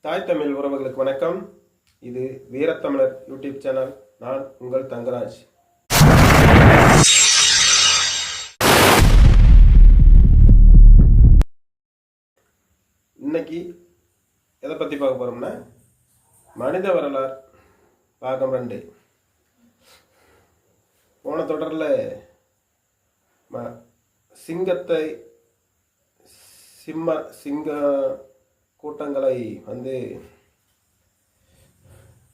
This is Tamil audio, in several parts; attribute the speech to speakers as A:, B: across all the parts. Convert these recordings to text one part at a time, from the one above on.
A: தாய் தமிழ் உறவுகளுக்கு வணக்கம். இது வீரத்தமிழர் யூடியூப் சேனல். நான் உங்கள் தங்கராஜ். இன்னைக்கு எதை பற்றி பார்க்க போகிறோம்னா, மனித வரலாறு பாகம் 2. போன தொடரில் சிங்கத்தை சிங்க கூட்டங்களை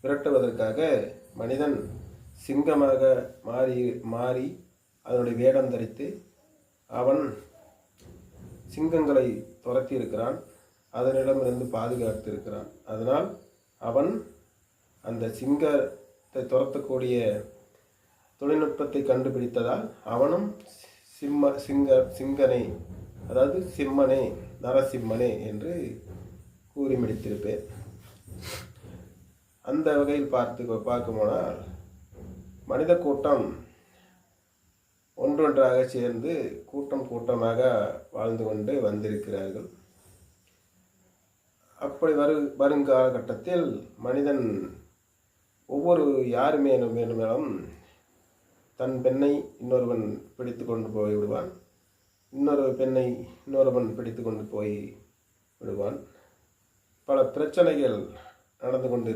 A: விரட்டுவதற்காக மனிதன் சிங்கமாக மாறி அதனுடைய வேடம் தரித்து அவன் சிங்கங்களை துரத்தி இருக்கிறான், அதனிடமிருந்து பாதுகாத்து இருக்கிறான். அதனால் அவன் அந்த சிங்கத்தை துரத்தக்கூடிய தொழில்நுட்பத்தை கண்டுபிடித்ததால் அவனும் சிங்கனை, அதாவது சிம்மனே, நரசிம்மனே என்று கூறி முடித்திருப்பேன். அந்த வகையில் பார்க்கும்போனால் மனித கூட்டம் ஒன்றொன்றாக சேர்ந்து கூட்டமாக வாழ்ந்து கொண்டு வந்திருக்கிறார்கள். அப்படி வருங்காலகட்டத்தில் மனிதன் யாருமே வேண்டுமானும் தன் பெண்ணை இன்னொருவன் பிடித்து கொண்டு போய் விடுவான், இன்னொரு பெண்ணை இன்னொருவன் பிடித்து கொண்டு போய் விடுவான். பல பிரச்சனைகள் நடந்து கொண்டு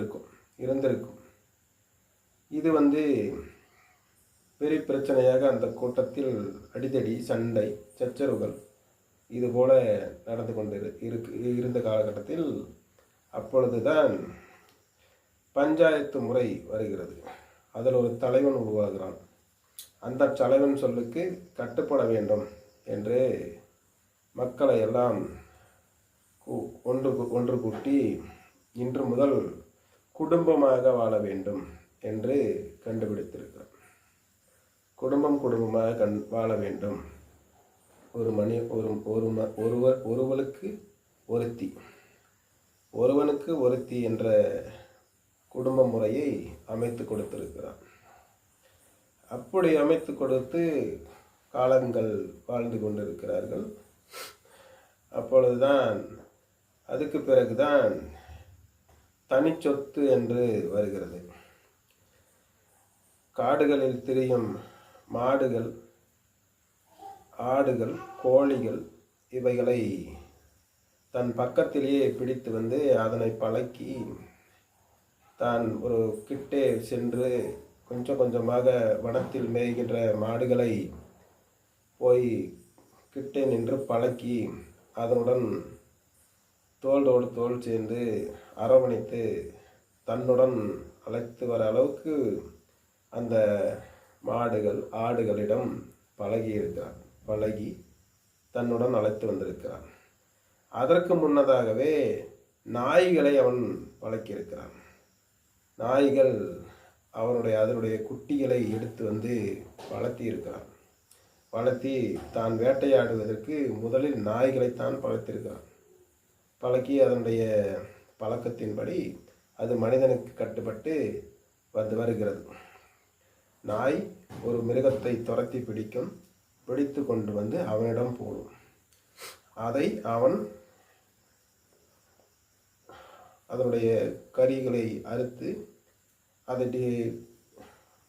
A: இருந்திருக்கும். இது பெரிய பிரச்சனையாக அந்த கூட்டத்தில் அடிதடி, சண்டை, சச்சரவுகள் இது போல நடந்து கொண்டு இருந்த காலகட்டத்தில் அப்பொழுதுதான் பஞ்சாயத்து முறை வருகிறது. அதில் ஒரு தலைவன் உருவாகிறான். அந்த தலைவன் சொல்லுக்கு கட்டுப்பட வேண்டும் என்று மக்களை எல்லாம் ஒன்று கூட்டி இன்று முதல் குடும்பமாக வாழ வேண்டும் என்று கண்டுபிடித்திருக்கிறார். குடும்பமாக வாழ வேண்டும். ஒருவனுக்கு ஒருத்தி என்ற குடும்ப முறையை அமைத்து கொடுத்திருக்கிறார். அப்படி அமைத்து கொடுத்து காலங்கள் வாழ்ந்து கொண்டிருக்கிறார்கள். அப்பொழுதுதான் அதுக்கு பிறகுதான் தனிச்சொத்து என்று வருகிறது. காடுகளில் திரியும் மாடுகள், ஆடுகள், கோழிகள் இவைகளை தன் பக்கத்திலேயே பிடித்து அதனை பழக்கி தான் ஒரு கிட்டே சென்று கொஞ்சம் கொஞ்சமாக வனத்தில் மேய்கின்ற மாடுகளை போய் கிட்டே நின்று பழக்கி அதனுடன் தோளோடு தோள் சேர்ந்து அரவணைத்து தன்னுடன் அழைத்து வர அளவுக்கு அந்த மாடுகள், ஆடுகளிடம் பழகி தன்னுடன் அழைத்து வந்திருக்கிறான். அதற்கு முன்னதாகவே நாய்களை அவன் பழக்கியிருக்கிறான். நாய்கள் அதனுடைய குட்டிகளை எடுத்து வளர்த்தி இருக்கிறான். வளர்த்தி தான் வேட்டையாடுவதற்கு முதலில் நாய்களைத்தான் பழத்திருக்கிறான். பழக்கி அதனுடைய பழக்கத்தின்படி அது மனிதனுக்கு கட்டுப்பட்டு வருகிறது. நாய் ஒரு மிருகத்தை துரத்தி பிடித்து கொண்டு அவனிடம் போடும். அதை அவன் அதனுடைய கறிகளை அறுத்து அதை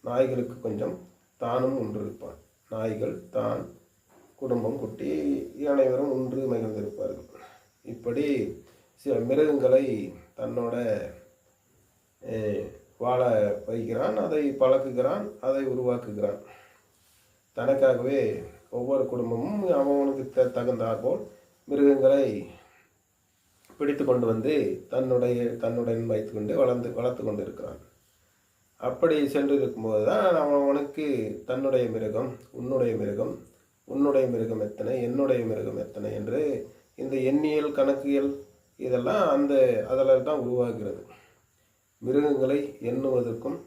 A: நாய்களுக்கு கொஞ்சம் தானும் உண்டிருப்பான். நாய்கள் தான், குடும்பம், குட்டி அனைவரும் ஒன்று மகிழ்ந்திருப்பார்கள். இப்படி சில மிருகங்களை தன்னோட வாழ வைக்கிறான், அதை பழக்குகிறான், அதை உருவாக்குகிறான். தனக்காகவே ஒவ்வொரு குடும்பமும் அவனுக்கு தகுந்தாற்போல் மிருகங்களை பிடித்து கொண்டு தன்னுடன் வைத்துக்கொண்டு வளர்த்து கொண்டு இருக்கிறான். அப்படி சென்று இருக்கும்போது தான் அவனுக்கு தன்னுடைய மிருகம், உன்னுடைய மிருகம் எத்தனை, என்னுடைய மிருகம் எத்தனை என்று இந்த எண்ணியல், கணக்கியல் இதெல்லாம் அதில் தான் உருவாகிறது. மிருகங்களை எண்ணுவதற்கும்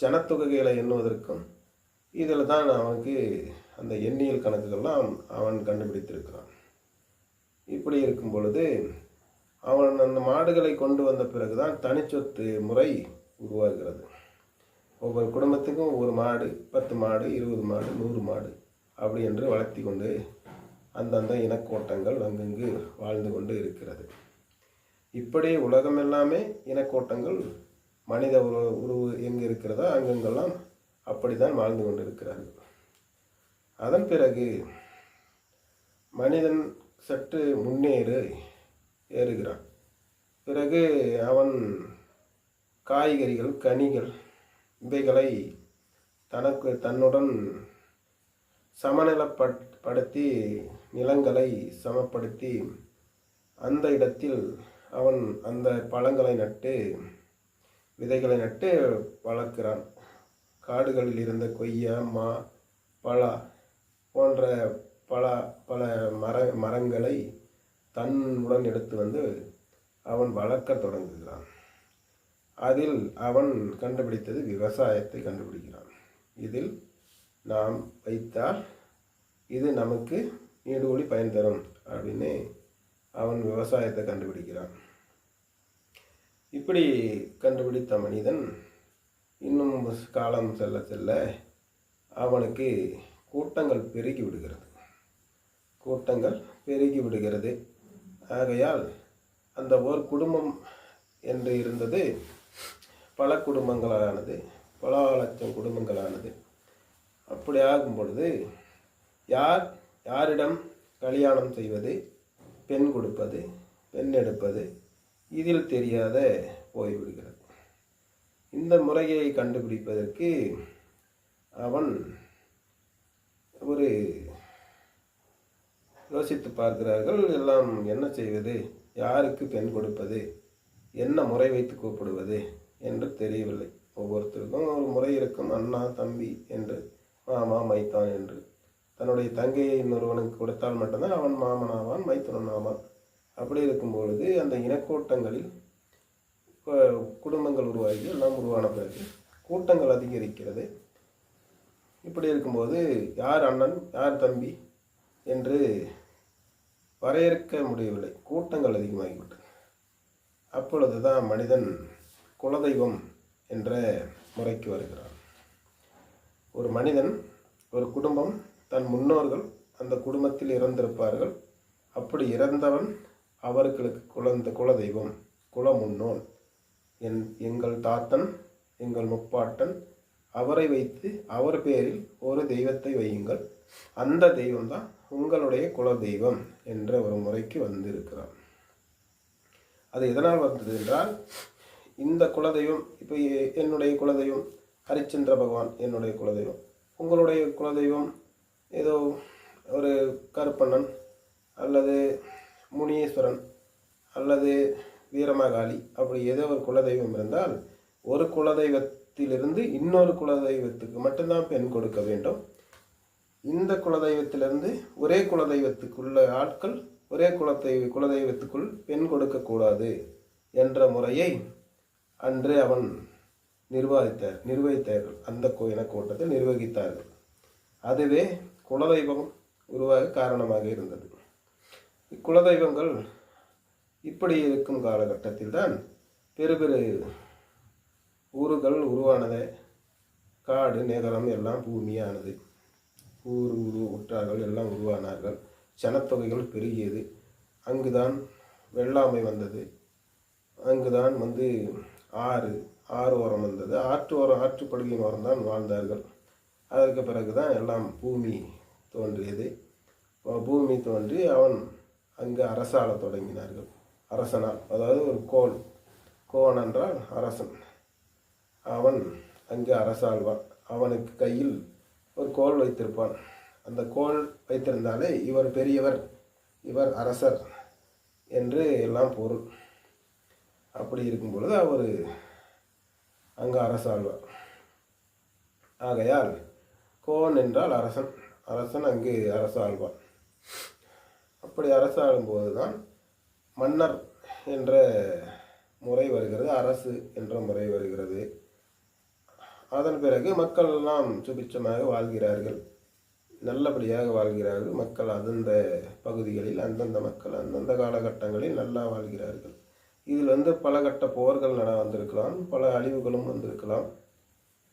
A: ஜனத்தொகைகளை எண்ணுவதற்கும் இதில் தான் அவனுக்கு அந்த எண்ணியல் கணக்குகள்லாம் அவன் கண்டுபிடித்திருக்கிறான். இப்படி இருக்கும் பொழுது அவன் அந்த மாடுகளை கொண்டு வந்த பிறகுதான் தனிச்சொத்து முறை உருவாகிறது. ஒவ்வொரு குடும்பத்துக்கும் ஒவ்வொரு மாடு, 10 மாடு, 20 மாடு, 100 மாடு அப்படி என்று வளர்த்தி கொண்டு அந்தந்த இனக்கோட்டங்கள் அங்கங்கு வாழ்ந்து கொண்டு இருக்கிறது. இப்படி உலகம் எல்லாமே இனக்கோட்டங்கள் மனித உருவு எங்கே இருக்கிறதோ அங்கெங்கெல்லாம் அப்படித்தான் வாழ்ந்து கொண்டிருக்கிறார்கள். அதன் பிறகு மனிதன் சற்று ஏறுகிறான். பிறகு அவன் காய்கறிகள், கனிகள் இவைகளை தன்னுடன் சமநிலைப்படுத்தி நிலங்களை சமப்படுத்தி அந்த இடத்தில் அவன் அந்த பழங்களை நட்டு விதைகளை நட்டு வளர்க்கிறான். காடுகளில் இருந்த கொய்யா, மா, பலா போன்ற பல மரங்களை தன்னுடன் எடுத்து வந்து அவன் வளர்க்க தொடங்குகிறான். அதில் அவன் கண்டுபிடித்தது விவசாயத்தை கண்டுபிடிக்கிறான். இதில் நாம் வைத்தால் இது நமக்கு நீடூழி பயன் தரும் அப்படின்னு அவன் விவசாயத்தை கண்டுபிடிக்கிறான். இப்படி கண்டுபிடித்த மனிதன் இன்னும் காலம் செல்ல செல்ல அவனுக்கு கூட்டங்கள் பெருகி விடுகிறது. ஆகையால் அந்த ஓர் குடும்பம் என்று இருந்தது பல குடும்பங்களானது, பல லட்சம் குடும்பங்களானது. அப்படி ஆகும் பொழுது யாரிடம் கல்யாணம் செய்வது, பெண் கொடுப்பது, பெண் எடுப்பது இதில் தெரியாத போய்விடுகிறது. இந்த முறையை கண்டுபிடிப்பதற்கு அவன் ஒரு யோசித்து பார்க்கிறார்கள். எல்லாம் என்ன செய்வது, யாருக்கு பெண் கொடுப்பது, என்ன முறை வைத்து கூப்பிடுவது என்று தெரியவில்லை. ஒவ்வொருத்தருக்கும் ஒரு முறை இருக்கும். அண்ணா, தம்பி என்று, மாமா, மைத்தான் என்று. தன்னுடைய தங்கையை இன்னொருவனுக்கு கொடுத்தால் மட்டும்தான் அவன் மாமனாவான், மைத்துனன் ஆவான். அப்படி இருக்கும் பொழுது அந்த இனக்கூட்டங்களில் குடும்பங்கள் உருவாகி எல்லாம் உருவான பிறகு கூட்டங்கள் அதிகரிக்கிறது. இப்படி இருக்கும்போது யார் அண்ணன், யார் தம்பி என்று வரையறுக்க முடியவில்லை. கூட்டங்கள் அதிகமாகிவிட்டது. அப்பொழுது தான் மனிதன் குலதெய்வம் என்ற முறைக்கு வருகிறான். ஒரு மனிதன், ஒரு குடும்பம், தன் முன்னோர்கள் அந்த குடும்பத்தில் இறந்திருப்பார்கள். அப்படி இறந்தவன் அவர்களுக்கு குலதெய்வம், குல முன்னோன். எங்கள் தாத்தன், எங்கள் முப்பாட்டன், அவரை வைத்து அவர் பேரில் ஒரு தெய்வத்தை வையுங்கள், அந்த தெய்வம்தான் உங்களுடைய குலதெய்வம் என்ற ஒரு முறைக்கு வந்திருக்கிறார். அது எதனால் வந்தது என்றால், இந்த குலதெய்வம், இப்போ என்னுடைய குலதெய்வம் ஹரிச்சந்திர பகவான் என்னுடைய குலதெய்வம், உங்களுடைய குலதெய்வம் ஏதோ ஒரு கருப்பண்ணன் அல்லது முனீஸ்வரன் அல்லது வீரமகாளி, அப்படி ஏதோ ஒரு குலதெய்வம் இருந்தால் ஒரு குலதெய்வத்திலிருந்து இன்னொரு குலதெய்வத்துக்கு மட்டும்தான் பெண் கொடுக்க வேண்டும். இந்த குலதெய்வத்திலிருந்து ஒரே குலதெய்வத்துக்குள்ள ஆட்கள் ஒரே குலதெய்வத்துக்குள் பெண் கொடுக்கக்கூடாது என்ற முறையை அன்று அவன் நிர்வகித்தார்கள். அந்த இனக்கூட்டத்தை நிர்வகித்தார்கள். அதுவே குலதெய்வம் உருவாக காரணமாக இருந்தது. இக்குலதெய்வங்கள் இப்படி இருக்கும் காலகட்டத்தில் தான் பெரு ஊர்கள் உருவானது. காடு, நகரம் எல்லாம் பூமியானது. உற்றார்கள் எல்லாம் உருவானார்கள். சனத்தொகைகள் பெருகியது. அங்குதான் வெள்ளாமை வந்தது. அங்குதான் ஆறு ஓரம் வந்தது. ஆற்றுப்படுகையின் ஓரம் தான் வாழ்ந்தார்கள். அதற்கு பிறகுதான் எல்லாம் பூமி தோன்றியது. பூமி தோன்றி அவன் அங்கு அரசாள தொடங்கினார்கள். அரசனால், அதாவது ஒரு கோன் என்றால் அரசன். அவன் அங்கு அரசாழ்வான். அவனுக்கு கையில் ஒரு கோல் வைத்திருப்பான். அந்த கோல் வைத்திருந்தாலே இவர் பெரியவர், இவர் அரசர் என்று எல்லாம் பொருள். அப்படி இருக்கும் பொழுது அவர் அங்கு அரசாழ்வார். ஆகையால் கோன் என்றால் அரசன். அரசன் அங்கு அரசாழ்வான். அப்படி அரசாளும் போதுதான் மன்னர் என்ற முறை வருகிறது, அரசு என்ற முறை வருகிறது. அதன் பிறகு மக்கள் எல்லாம் சுபிட்சமாக வாழ்கிறார்கள், நல்லபடியாக வாழ்கிறார்கள். மக்கள் அந்தந்த பகுதிகளில் அந்தந்த மக்கள் அந்தந்த காலகட்டங்களில் நல்லா வாழ்கிறார்கள். இதில் பல கட்ட போர்கள் வந்திருக்கலாம், பல அழிவுகளும் வந்திருக்கலாம்,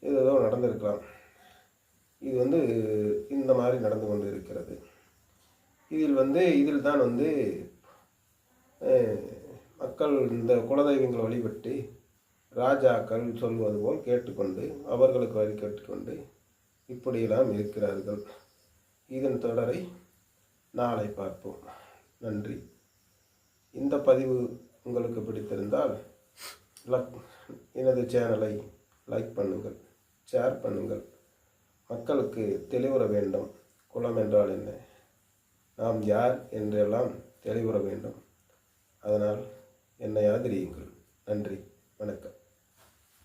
A: ஏதோ நடந்திருக்கலாம். இது இந்த மாதிரி நடந்து கொண்டு இருக்கிறது. இதில் தான் மக்கள் மக்கள் இந்த குலதெய்வங்களை வழிபட்டு ராஜாக்கள் சொல்வது போல் கேட்டுக்கொண்டு அவர்களுக்கு வழி கேட்டுக்கொண்டு இப்படியெல்லாம் இருக்கிறார்கள். இதன் தொடரை நாளை பார்ப்போம். நன்றி. இந்த பதிவு உங்களுக்கு பிடித்திருந்தால் எனது சேனலை லைக் பண்ணுங்கள், ஷேர் பண்ணுங்கள். மக்களுக்கு தெளிவுற வேண்டும். குலம் என்றால் என்ன, நாம் யார் என்றெல்லாம் தெளிவுற வேண்டும். அதனால் என்னை ஆதரியுங்கள். நன்றி, வணக்கம்.